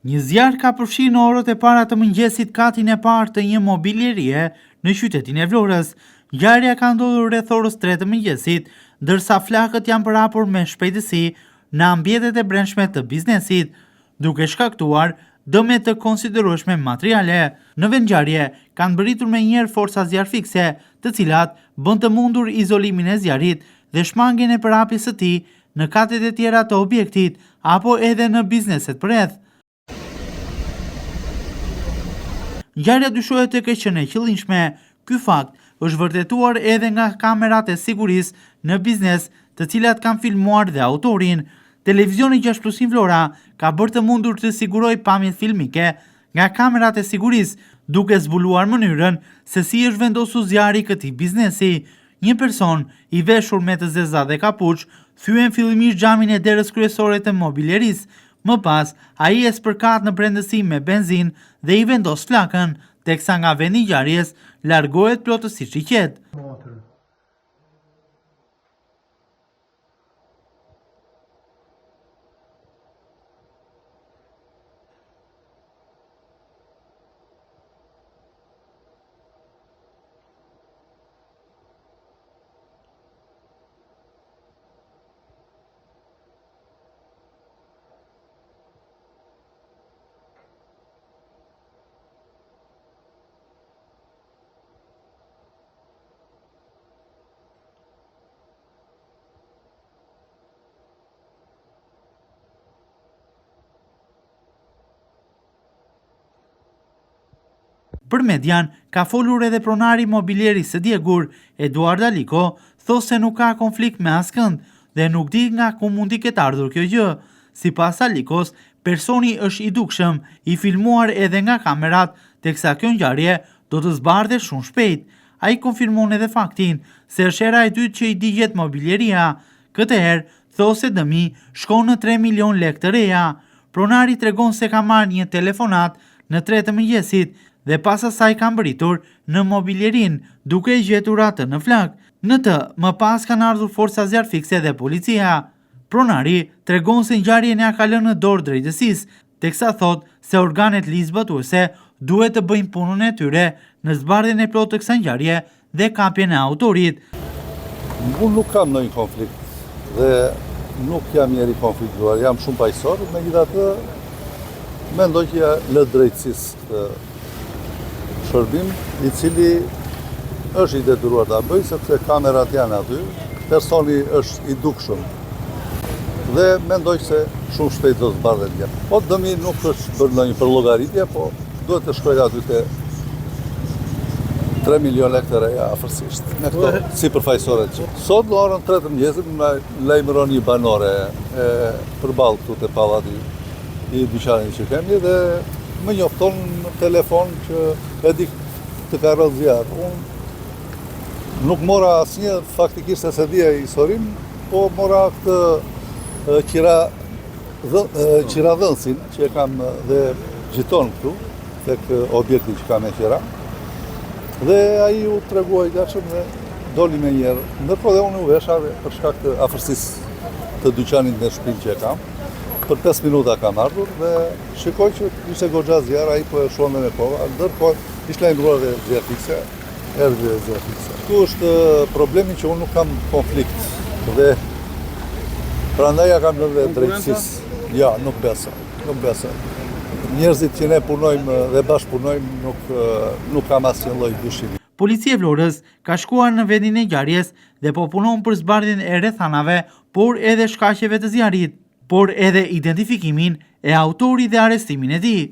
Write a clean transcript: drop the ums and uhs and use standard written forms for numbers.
Një zjarr ka përfshirë në orët e para të mëngjesit katin e parë të një mobiljerie në qytetin e Vlorës. Ngjarja ka ndodhur rreth orës 3 të mëngjesit, ndërsa flakët janë përhapur me shpejtësi në ambientet e brendshme të biznesit, duke shkaktuar dëme të konsiderueshme materiale. Në vendngjarje kanë mbërritur menjëherë forca zjarrfikse, të cilat bën të mundur izolimin e zjarrit dhe shmangjen e përhapjes së tij në katet e tjera të objektit apo edhe në bizneset përreth. Ngjarja dyshohet të ketë qenë e qëllimshme. Ky fakt është vërtetuar edhe nga kamerat e sigurisë në biznes, të cilat kanë filmuar dhe autorin. Televizioni 6+ Vlora ka bërë të mundur të sigurojë pamjet filmike nga kamerat e sigurisë, duke zbuluar mënyrën se si është vendosur zjarri i këtij biznesi. Një person i veshur me të zeza dhe kapuç thyen fillimisht xhamin e derës kryesore të mobiljerisë. Më pas, ai e spërkat në brendësi me benzinë dhe i vendos flakën, teksa nga vendi i ngjarjes largohet plotësisht i qetë. Për median, ka folur edhe pronari mobiljerisë së Djegur, Eduard Aliko, thosë se nuk ka konflikt me askënd dhe nuk di nga ku mundi ketë ardhur kjo gjë. Sipas Alikos, personi është i dukshëm, i filmuar edhe nga kamerat, teksa kjo ngjarje do të zbardhet shumë shpejt. Ai konfirmon edhe faktin se është hera e dytë që i digjet mobiljeria. Këtë herë, thosë se dëmi shkon në 3 milion lekë të reja. Pronari tregon se ka marrë një telefonat në 3 të mëngjesit dhe pas asaj ka mbërritur në mobiljerin duke i gjetur atë në flak. Në të më pas kanë ardhur forca zjarrfikse dhe policia. Pronari tregon se ngjarjen ja ka lënë në dorë drejtësisë, teksa thot se organet ligjzbatuese duhet të bëjnë punën e tyre në zbardhjen e plotë të kësaj ngjarje dhe kapjen e autorit. Unë nuk kam ndonjë konflikt dhe nuk jam njeri konfliktuar, jam shumë paqësor, megjithatë mendoj që ja lë drejtësisë këtë shërbim, i cili është i detyruar ta bëjë sepse kamerat janë aty, personi është i dukshëm dhe mendoj se shumë shpejt do të zbardhet gjë. Po dëmi nuk është bërë ndonjë për llogaritje, po duhet të shkojë aty te 3 milion lekë të reja afërsisht. Me këto sipërfaqësore që. Sot në orën 3 të mëngjesit më lajmëron një banore përballë këtu te pallati i dyqanit që kemi dhe më njofton në telefon që e di të ka rrëdhë zjarr. Unë nuk mora asnjë, faktikisht se dija historin, po mora këtë qiradhënësin që e kam dhe gjiton këtu, tek objekti që kam e qira. Dhe ai u tregua i gatshëm dhe doli me njerë. Ndërkohë dhe unë u vesha për shkak të afërsisë të dyqanit me shtëpinë që e kam. Për 5 minuta kam ardhur dhe shikoj që ishte goxha zjarr, ai po e shohën me kova, ndërkohë ishte lajmëruar dhe zjarrfikse, erdhi zjarrfikse. Këtu është problemi që unë nuk kam konflikt dhe prandaj ja kam lënë drejtësisë. Ja, nuk besoj. Njerëzit që ne punojmë dhe bashkëpunojmë nuk kam asnjë lloj dyshimi. Policia e Vlorës ka shkuar në vendin e ngjarjes dhe po punon për zbardhjen e rrethanave, por edhe shkaqeve të zjarrit, por edhe identifikimin e autorit dhe arrestimin e tij.